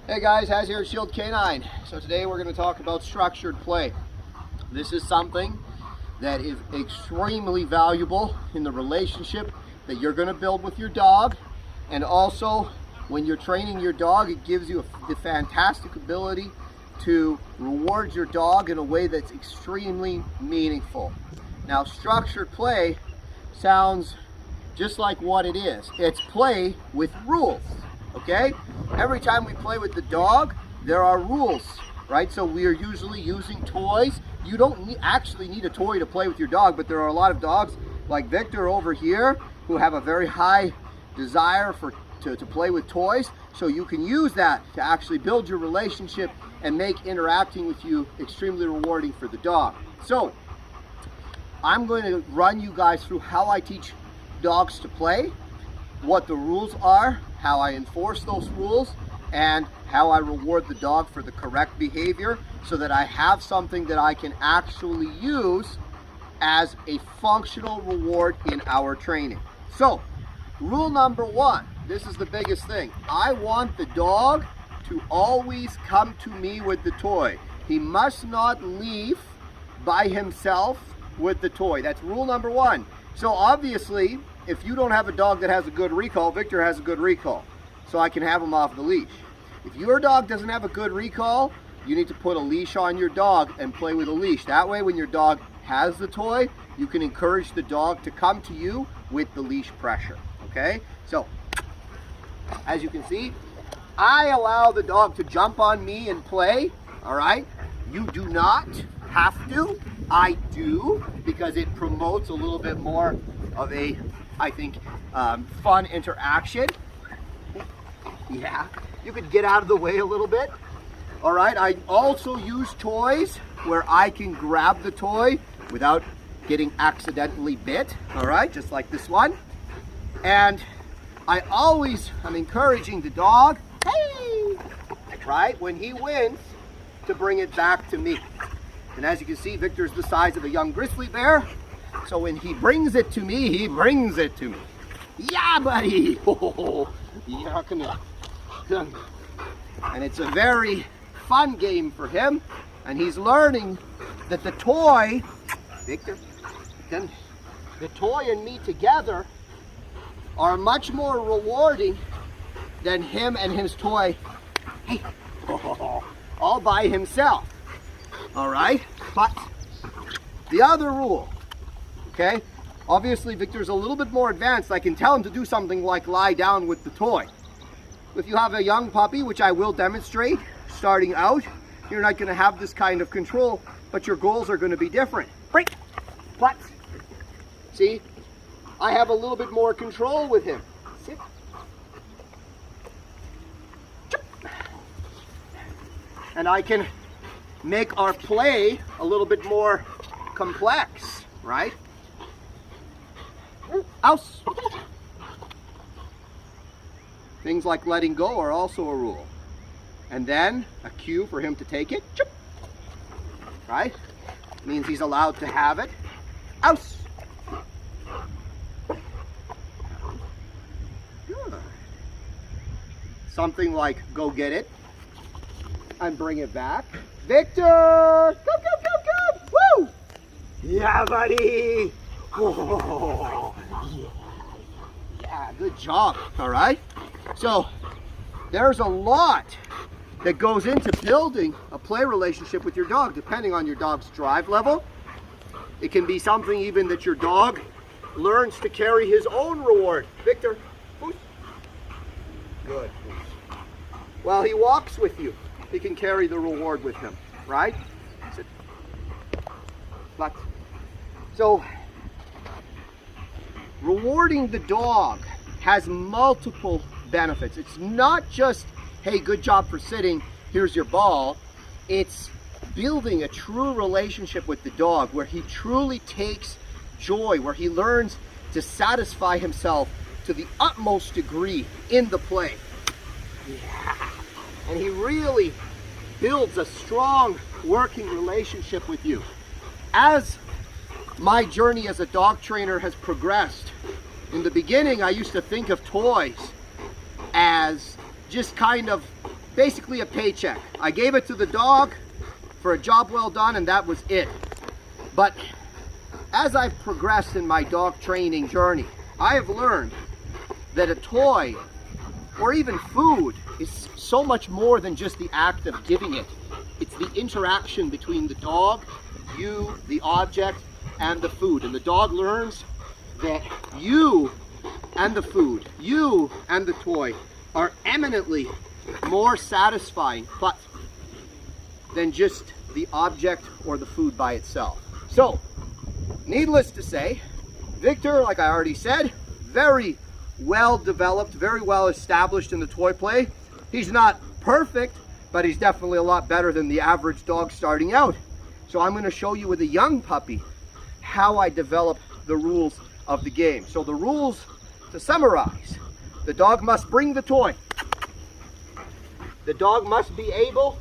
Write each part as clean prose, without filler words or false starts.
Hey guys, Haz here at Shield Canine. So today we're going to talk about structured play. This is something that is extremely valuable in the relationship that you're going to build with your dog, and also when you're training your dog, it gives you the fantastic ability to reward your dog in a way that's extremely meaningful. Now, structured play sounds just like what it is. It's play with rules. Okay? Every time we play with the dog, there are rules, right? So we are usually using toys. You don't actually need a toy to play with your dog, but there are a lot of dogs like Victor over here who have a very high desire to play with toys. So you can use that to actually build your relationship and make interacting with you extremely rewarding for the dog. So I'm going to run you guys through how I teach dogs to play, what the rules are, how I enforce those rules, and how I reward the dog for the correct behavior so that I have something that I can actually use as a functional reward in our training. So, rule number one, this is the biggest thing. I want the dog to always come to me with the toy. He must not leave by himself with the toy. That's rule number one. So obviously, if you don't have a dog that has a good recall, Victor has a good recall, so I can have him off the leash. If your dog doesn't have a good recall, you need to put a leash on your dog and play with a leash. That way, when your dog has the toy, you can encourage the dog to come to you with the leash pressure, okay? So, as you can see, I allow the dog to jump on me and play, all right? You do not have to. I do, because it promotes a little bit more of a, I think, fun interaction. Yeah, you could get out of the way a little bit. All right, I also use toys where I can grab the toy without getting accidentally bit. All right, just like this one. And I always am encouraging the dog, hey, right, when he wins, to bring it back to me. And as you can see, Victor's the size of a young grizzly bear. So when he brings it to me, he brings it to me. Yeah, buddy. Oh, yeah, come here. And it's a very fun game for him. And he's learning that the toy, Victor, the toy and me together are much more rewarding than him and his toy, hey, all by himself. All right, but the other rule, okay, obviously Victor's a little bit more advanced. I can tell him to do something like lie down with the toy. If you have a young puppy, which I will demonstrate starting out, you're not going to have this kind of control, but your goals are going to be different. Break, what? See, I have a little bit more control with him. Sit. And I can make our play a little bit more complex, right? Ouse. Things like letting go are also a rule. And then a cue for him to take it, right? Means he's allowed to have it. Ouse. Good. Something like go get it and bring it back. Victor! Come! Woo! Yeah, buddy! Oh, yeah, good job. All right? So, there's a lot that goes into building a play relationship with your dog, depending on your dog's drive level. It can be something even that your dog learns to carry his own reward. Victor, push. Good. While he walks with you, he can carry the reward with him, right? Sit. Flat. So, rewarding the dog has multiple benefits. It's not just, hey, good job for sitting, here's your ball. It's building a true relationship with the dog where he truly takes joy, where he learns to satisfy himself to the utmost degree in the play. Yeah. And he really builds a strong working relationship with you. As my journey as a dog trainer has progressed, in the beginning I used to think of toys as just kind of basically a paycheck. I gave it to the dog for a job well done, and that was it. But as I've progressed in my dog training journey, I have learned that a toy or even food is so much more than just the act of giving it. It's the interaction between the dog, you, the object, and the food. And the dog learns that you and the food, you and the toy are eminently more satisfying than just the object or the food by itself. So, needless to say, Victor, like I already said, very well developed, very well established in the toy play. He's not perfect, but he's definitely a lot better than the average dog starting out. So I'm going to show you with a young puppy how I develop the rules of the game. So the rules, to summarize, the dog must bring the toy. The dog must be able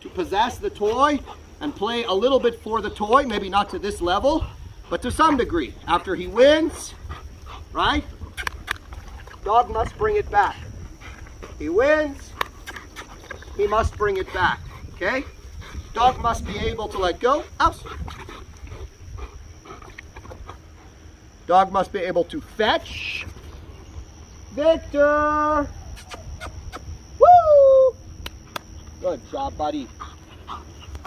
to possess the toy and play a little bit for the toy, maybe not to this level, but to some degree. After he wins, right? Dog must bring it back. He wins, he must bring it back, okay? Dog must be able to let go. Ouch. Dog must be able to fetch. Victor! Woo! Good job, buddy.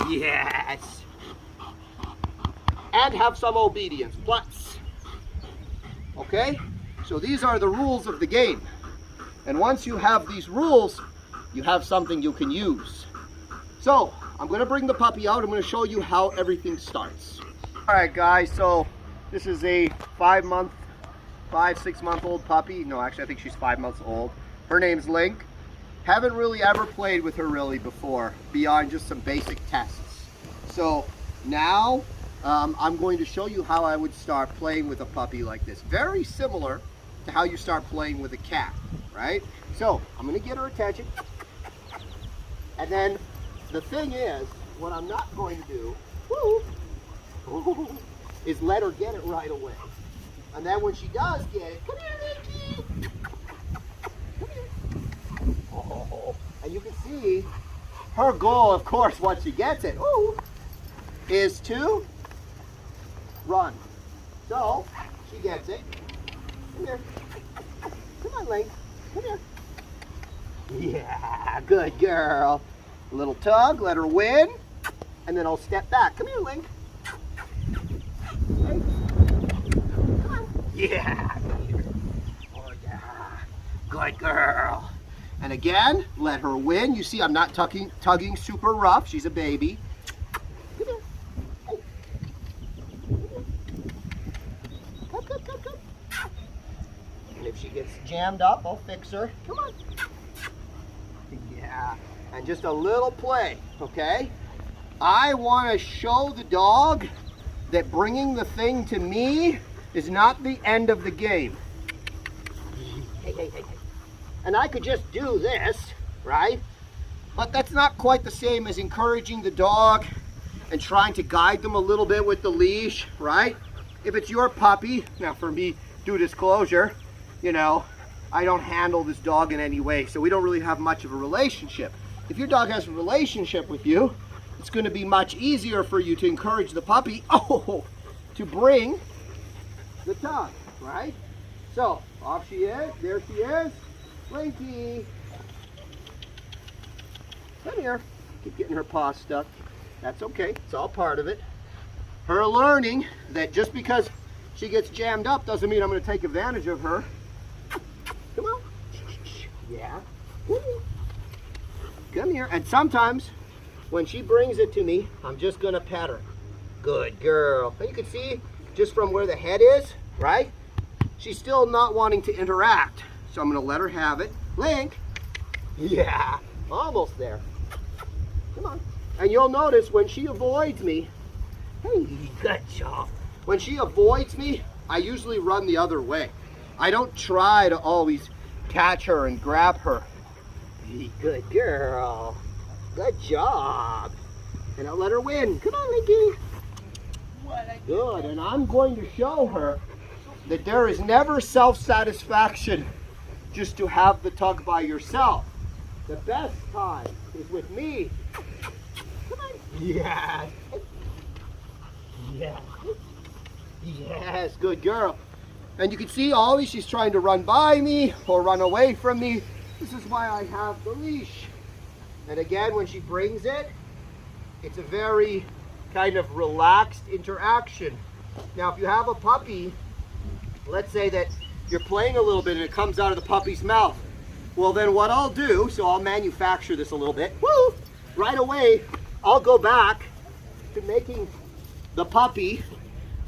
Yes! And have some obedience. Plus. Okay? So these are the rules of the game. And once you have these rules, you have something you can use. So, I'm going to bring the puppy out. I'm going to show you how everything starts. Alright guys, so this is a 5, 6 month old puppy. No, actually I think she's 5 months old. Her name's Link. Haven't really ever played with her really before, beyond just some basic tests. So now I'm going to show you how I would start playing with a puppy like this. Very similar to how you start playing with a cat, right? So I'm going to get her attention. And then the thing is, what I'm not going to do is let her get it right away. And then when she does get it, come here, Linky. Come here. Oh, and you can see her goal, of course, once she gets it, is to run. So she gets it. Come here. Come on, Link. Come here. Yeah, good girl. A little tug, let her win, and then I'll step back. Come here, Link. Hey. Come on. Yeah. Oh, yeah. Good girl. And again, let her win. You see, I'm not tugging super rough. She's a baby. Come here. Hey. Come, come, come, come. And if she gets jammed up, I'll fix her. Come on. Yeah. And just a little play, okay? I want to show the dog that bringing the thing to me is not the end of the game. Hey, hey, hey, hey. And I could just do this, right? But that's not quite the same as encouraging the dog and trying to guide them a little bit with the leash, right? If it's your puppy, now for me, due disclosure, you know, I don't handle this dog in any way, so we don't really have much of a relationship. If your dog has a relationship with you, it's going to be much easier for you to encourage the puppy to bring the tug, right? So, off she is. There she is. Linky. Come here. Keep getting her paw stuck. That's okay. It's all part of it. Her learning that just because she gets jammed up doesn't mean I'm going to take advantage of her. Come on. Yeah. Come here. And sometimes when she brings it to me, I'm just going to pet her. Good girl. And you can see just from where the head is, right? She's still not wanting to interact. So I'm going to let her have it. Link. Yeah. Almost there. Come on. And you'll notice when she avoids me, hey, good job. When she avoids me, I usually run the other way. I don't try to always catch her and grab her. Good girl. Good job. And I'll let her win. Come on, Linky. Good. And I'm going to show her that there is never self-satisfaction just to have the tug by yourself. The best time is with me. Come on. Yes. Yes. Yes, good girl. And you can see always she's trying to run by me or run away from me. This is why I have the leash. And again, when she brings it, it's a very kind of relaxed interaction. Now, if you have a puppy, let's say that you're playing a little bit and it comes out of the puppy's mouth. Well, then what I'll do, so I'll manufacture this a little bit. Woo! Right away, I'll go back to making the puppy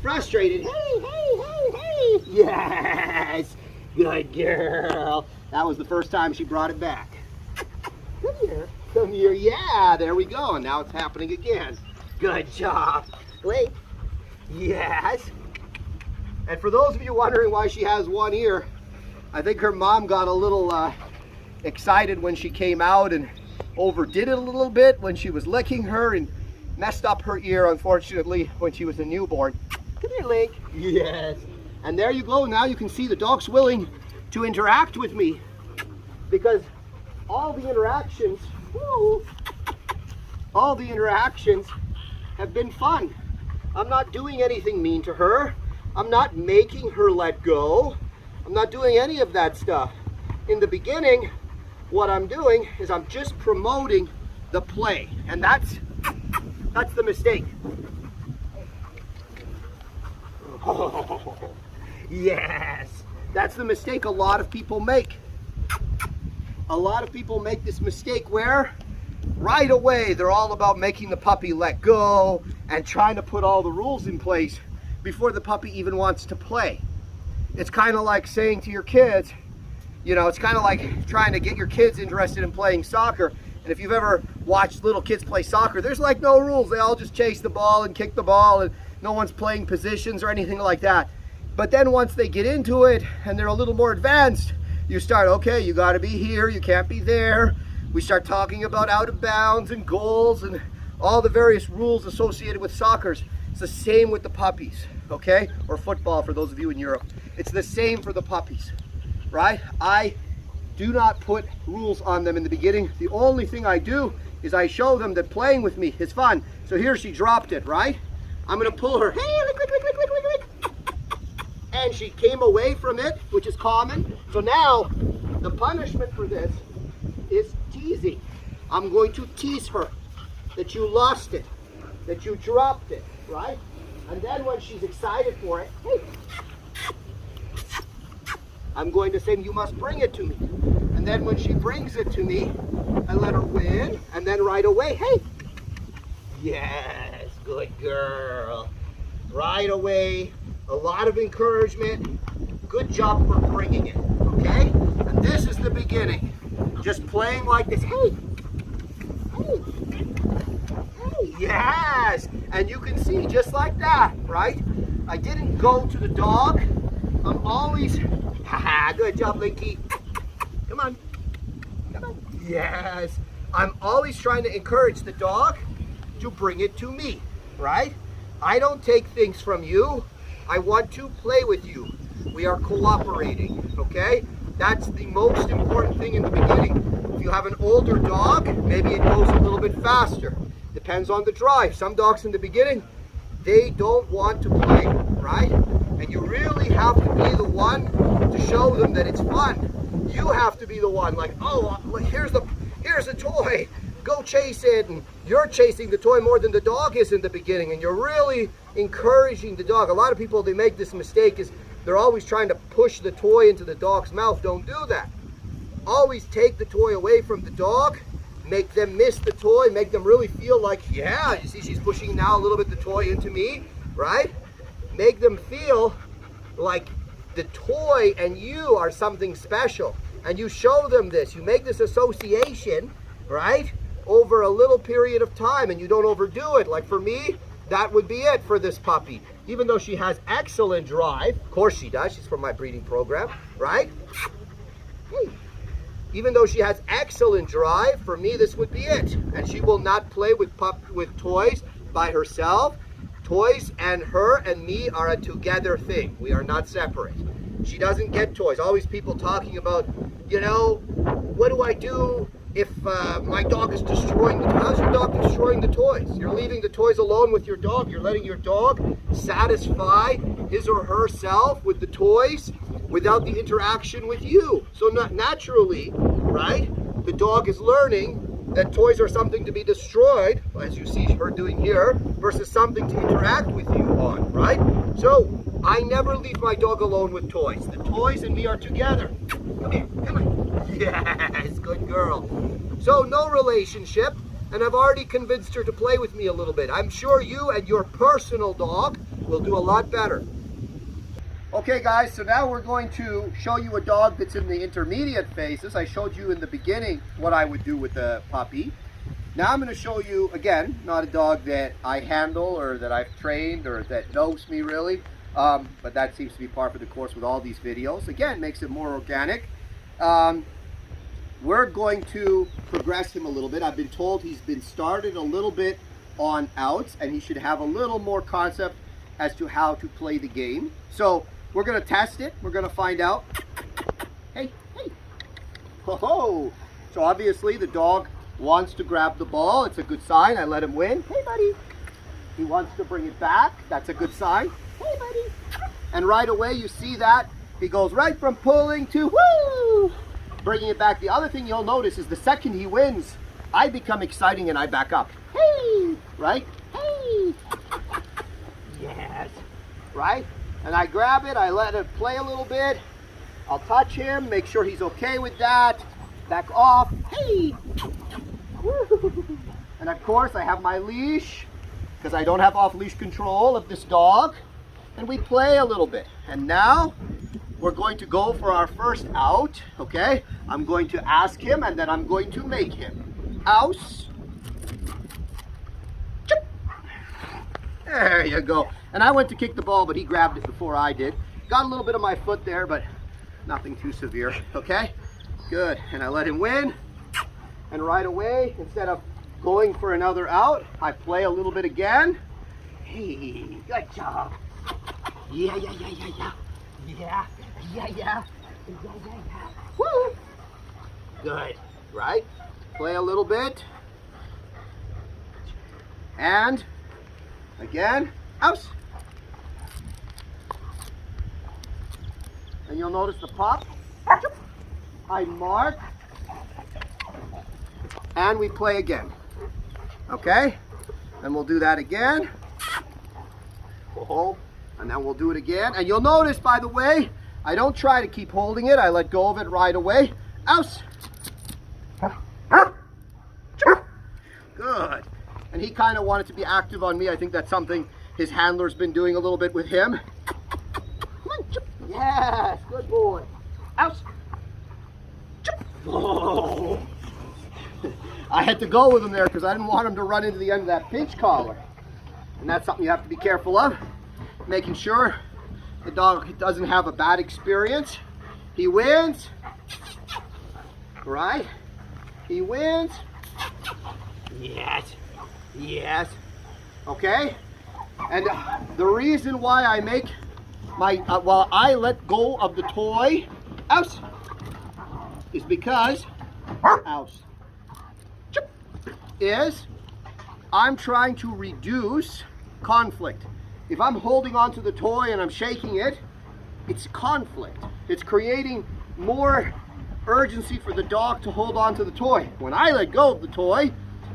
frustrated. Hey, hey, hey, hey! Yes! Good girl. That was the first time she brought it back. Come here. Come here. Yeah, there we go. And now it's happening again. Good job. Wait. Yes. And for those of you wondering why she has one ear, I think her mom got a little excited when she came out and overdid it a little bit when she was licking her and messed up her ear, unfortunately, when she was a newborn. Come here, Link. Yes. And there you go. Now you can see the dog's willing to interact with me because all the interactions, have been fun. I'm not doing anything mean to her. I'm not making her let go. I'm not doing any of that stuff. In the beginning, what I'm doing is I'm just promoting the play, and that's the mistake. Oh, yes, that's the mistake a lot of people make. A lot of people make this mistake where right away they're all about making the puppy let go and trying to put all the rules in place before the puppy even wants to play. It's kind of like saying to your kids, you know, it's kind of like trying to get your kids interested in playing soccer. And if you've ever watched little kids play soccer, there's like no rules. They all just chase the ball and kick the ball, and no one's playing positions or anything like that. But then once they get into it and they're a little more advanced, you start, okay, you got to be here, you can't be there. We start talking about out of bounds and goals and all the various rules associated with soccer. It's the same with the puppies, okay? Or football for those of you in Europe. It's the same for the puppies, right? I do not put rules on them in the beginning. The only thing I do is I show them that playing with me is fun. So here she dropped it, right? I'm gonna pull her, hey, lick, lick, lick, lick, lick, lick, lick. And she came away from it, which is common. So now, the punishment for this is teasing. I'm going to tease her that you lost it, that you dropped it, right? And then when she's excited for it, hey, I'm going to say, you must bring it to me. And then when she brings it to me, I let her win, and then right away, hey, yes, good girl. Right away, a lot of encouragement. Good job for bringing it, okay? And this is the beginning. Just playing like this, hey, hey, hey, yes. And you can see just like that, right? I didn't go to the dog. I'm always, haha, good job, Linky. Come on, come on. Yes, I'm always trying to encourage the dog to bring it to me, right? I don't take things from you. I want to play with you. We are cooperating, okay? That's the most important thing in the beginning. If you have an older dog, maybe it goes a little bit faster. Depends on the drive. Some dogs in the beginning, they don't want to play, right? And you really have to be the one to show them that it's fun. You have to be the one like, oh, here's a toy. Go chase it. And you're chasing the toy more than the dog is in the beginning. And you're really encouraging the dog. A lot of people, they make this mistake is they're always trying to push the toy into the dog's mouth. Don't do that. Always take the toy away from the dog. Make them miss the toy. Make them really feel like, yeah, you see she's pushing now a little bit the toy into me, right? Make them feel like the toy and you are something special. And you show them this. You make this association, right, over a little period of time, and you don't overdo it. Like for me, that would be it for this puppy. Even though she has excellent drive, of course she does, she's from my breeding program, right? Hey. Even though she has excellent drive, for me this would be it. And she will not play with toys by herself. Toys and her and me are a together thing. We are not separate. She doesn't get toys. Always people talking about, you know, what do I do if my dog is destroying, how's your dog destroying the toys? You're leaving the toys alone with your dog. You're letting your dog satisfy his or herself with the toys without the interaction with you. So not naturally, right? The dog is learning that toys are something to be destroyed, as you see her doing here, versus something to interact with you on, right? So I never leave my dog alone with toys. The toys and me are together. Come here, come on. Yes, good girl. So no relationship, and I've already convinced her to play with me a little bit. I'm sure you and your personal dog will do a lot better. Okay guys, so now we're going to show you a dog that's in the intermediate phases. I showed you in the beginning what I would do with the puppy. Now I'm going to show you, again, not a dog that I handle or that I've trained or that knows me really, but that seems to be par for the course with all these videos. Again, makes it more organic. We're going to progress him a little bit. I've been told he's been started a little bit on outs and he should have a little more concept as to how to play the game. So we're going to test it. We're going to find out. Hey, hey. Ho-ho. So obviously the dog wants to grab the ball. It's a good sign. I let him win. Hey, buddy. He wants to bring it back. That's a good sign. Hey, buddy. And right away you see that he goes right from pulling to woo, bringing it back. The other thing you'll notice is the second he wins, I become exciting and I back up. Hey, right? Hey. Yes. Right? And I grab it, I let it play a little bit. I'll touch him, make sure he's okay with that. Back off. Hey! And of course I have my leash, because I don't have off-leash control of this dog. And we play a little bit. And now we're going to go for our first out, okay? I'm going to ask him and then I'm going to make him. Ouse. There you go. And I went to kick the ball, but he grabbed it before I did. Got a little bit of my foot there, but nothing too severe, okay? Good, and I let him win. And right away, instead of going for another out, I play a little bit again. Hey, good job. Yeah, yeah, yeah, yeah, yeah. Yeah, yeah, yeah. Yeah, yeah, yeah. Woo! Good, right? Play a little bit. And again, out. And you'll notice the pop. I mark. And we play again. Okay? And we'll do that again. Oh, and then we'll do it again. And you'll notice, by the way, I don't try to keep holding it. I let go of it right away. Out. Good. And he kind of wanted to be active on me. I think that's something his handler's been doing a little bit with him. Yes, good boy. Out. Oh. I had to go with him there because I didn't want him to run into the end of that pinch collar. And that's something you have to be careful of. Making sure the dog doesn't have a bad experience. He wins. Right? He wins. Yes. Yes. Okay? And the reason why I make my, while I let go of the toy, out, is because, out, is I'm trying to reduce conflict. If I'm holding on to the toy and I'm shaking it, it's conflict. It's creating more urgency for the dog to hold on to the toy. When I let go of the toy,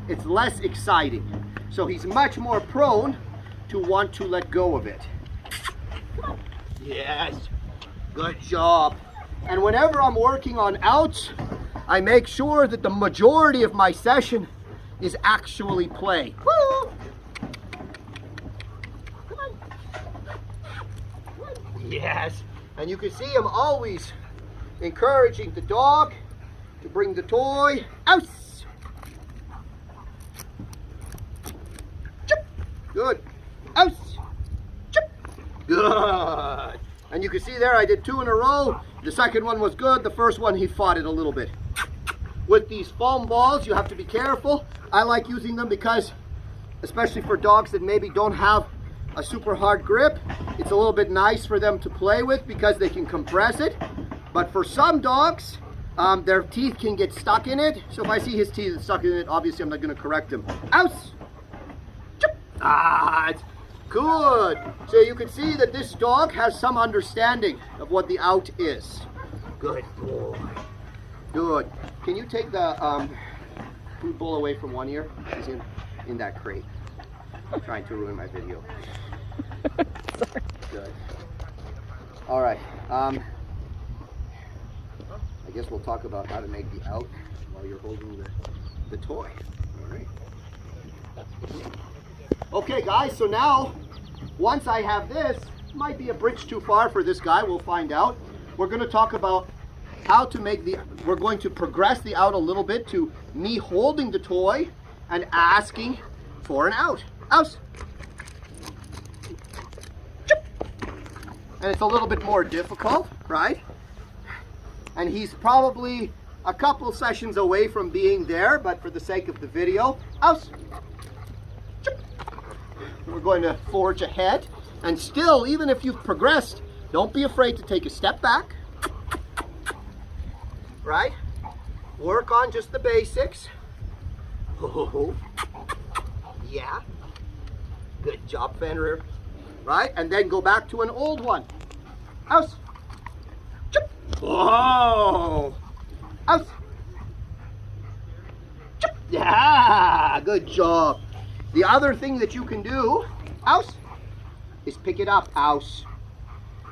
it's less exciting. So he's much more prone to want to let go of it. Yes, good job. And whenever I'm working on outs, I make sure that the majority of my session is actually play. Woo! Come on. Yes, and you can see I'm always encouraging the dog to bring the toy out. Good. Out. Good. And you can see there I did 2 in a row. The second one was good. The first one he fought it a little bit. With these foam balls, you have to be careful. I like using them because, especially for dogs that maybe don't have a super hard grip, it's a little bit nice for them to play with because they can compress it. But for some dogs, their teeth can get stuck in it. So if I see his teeth stuck in it, obviously I'm not going to correct him. Ouse! Ah, it's good. So you can see that this dog has some understanding of what the out is. Good boy. Good. Can you take the food bowl away from one ear? He's in that crate. I'm trying to ruin my video. Sorry. Good. All right. I guess we'll talk about how to make the out while you're holding the toy. All right. Okay, guys. So now, once I have this, might be a bridge too far for this guy. We'll find out. We're going to talk about how to make we're going to progress the out a little bit to me holding the toy and asking for an out. Out. And it's a little bit more difficult, right? And he's probably a couple sessions away from being there, but for the sake of the video, out. We're going to forge ahead, and still, even if you've progressed, don't be afraid to take a step back, right? Work on just the basics. Oh, yeah. Good job, Fenrir. Right? And then go back to an old one. Out. Whoa. Out. Yeah, good job. The other thing that you can do, out, is pick it up, out.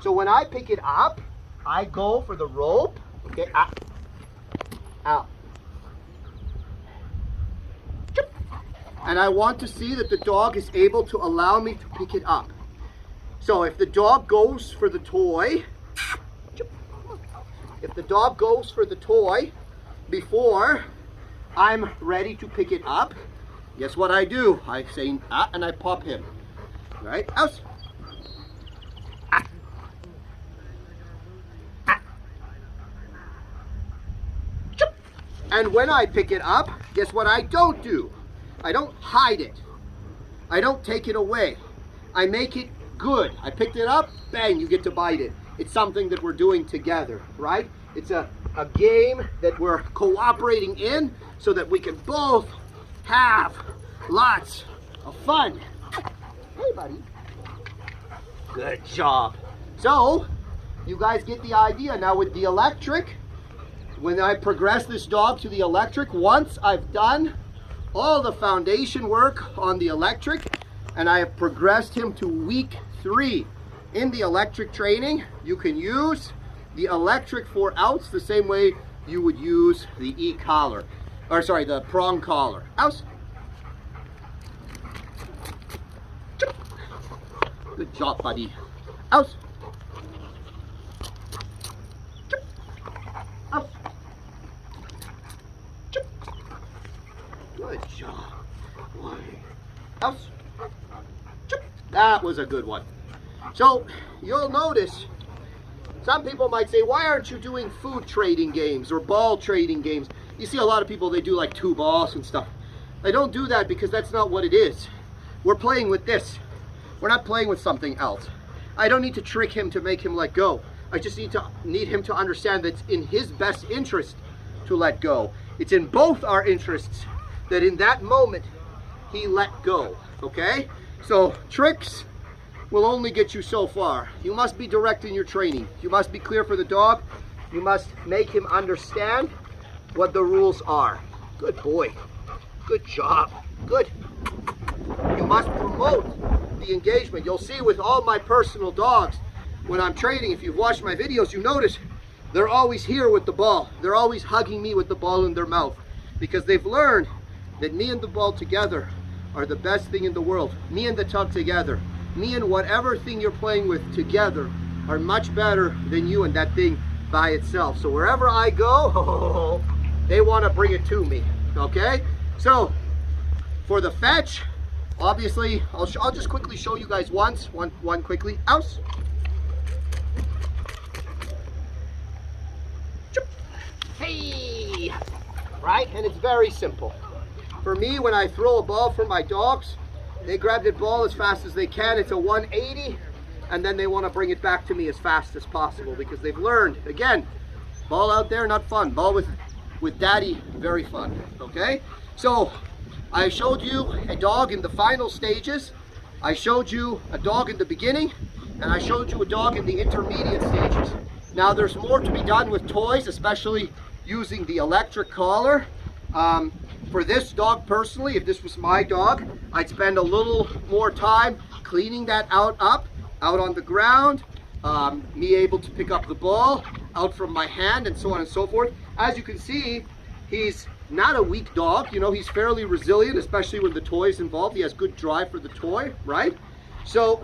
So when I pick it up, I go for the rope, okay, out, out. And I want to see that the dog is able to allow me to pick it up. So if the dog goes for the toy, before I'm ready to pick it up, guess what I do? I say, ah, and I pop him. Right? Out. Ah. Ah. And when I pick it up, guess what I don't do? I don't hide it. I don't take it away. I make it good. I picked it up, bang, you get to bite it. It's something that we're doing together, right? It's a game that we're cooperating in so that we can both have lots of fun. Hey, buddy. Good job. So, you guys get the idea. Now with the electric, when I progress this dog to the electric, once I've done all the foundation work on the electric, and I have progressed him to week 3 in the electric training, you can use the electric for outs the same way you would use the e-collar, or sorry, the prong collar. Outs. Good job, buddy. Outs. Outs. Good job. Outs. That was a good one. So you'll notice some people might say, why aren't you doing food trading games or ball trading games? You see a lot of people, they do like 2 balls and stuff. I don't do that because that's not what it is. We're playing with this. We're not playing with something else. I don't need to trick him to make him let go. I just need him to understand that it's in his best interest to let go. It's in both our interests that in that moment he let go, okay? So tricks will only get you so far. You must be direct in your training. You must be clear for the dog. You must make him understand what the rules are. Good boy. Good job. Good. You must promote the engagement. You'll see with all my personal dogs, when I'm training, if you've watched my videos, you notice they're always here with the ball. They're always hugging me with the ball in their mouth because they've learned that me and the ball together are the best thing in the world. Me and the tug together. Me and whatever thing you're playing with together are much better than you and that thing by itself. So wherever I go, they want to bring it to me, okay? So for the fetch, obviously, I'll just quickly show you guys one quickly. Ouse. Hey! Right? And it's very simple. For me, when I throw a ball for my dogs, they grab the ball as fast as they can. It's a 180, and then they want to bring it back to me as fast as possible because they've learned, again, Ball out there, not fun. Ball with daddy, very fun, okay? So I showed you a dog in the final stages. I showed you a dog in the beginning, and I showed you a dog in the intermediate stages. Now there's more to be done with toys, especially using the electric collar. For this dog personally, if this was my dog, I'd spend a little more time cleaning that out on the ground, me able to pick up the ball out from my hand and so on and so forth. As you can see, he's not a weak dog, you know, he's fairly resilient, especially when the toy is involved. He has good drive for the toy, right? So,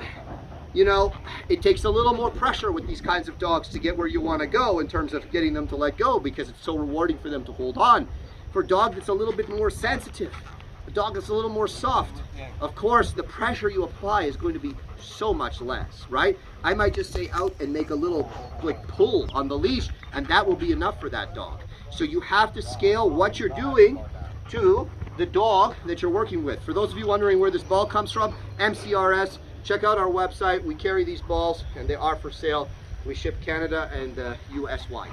you know, it takes a little more pressure with these kinds of dogs to get where you want to go in terms of getting them to let go, because it's so rewarding for them to hold on. For a dog that's a little bit more sensitive, a dog that's a little more soft, of course, the pressure you apply is going to be so much less, right? I might just say out and make a little like pull on the leash, and that will be enough for that dog. So you have to scale what you're doing to the dog that you're working with. For those of you wondering where this ball comes from, MCRS, check out our website. We carry these balls and they are for sale. We ship Canada and US wide.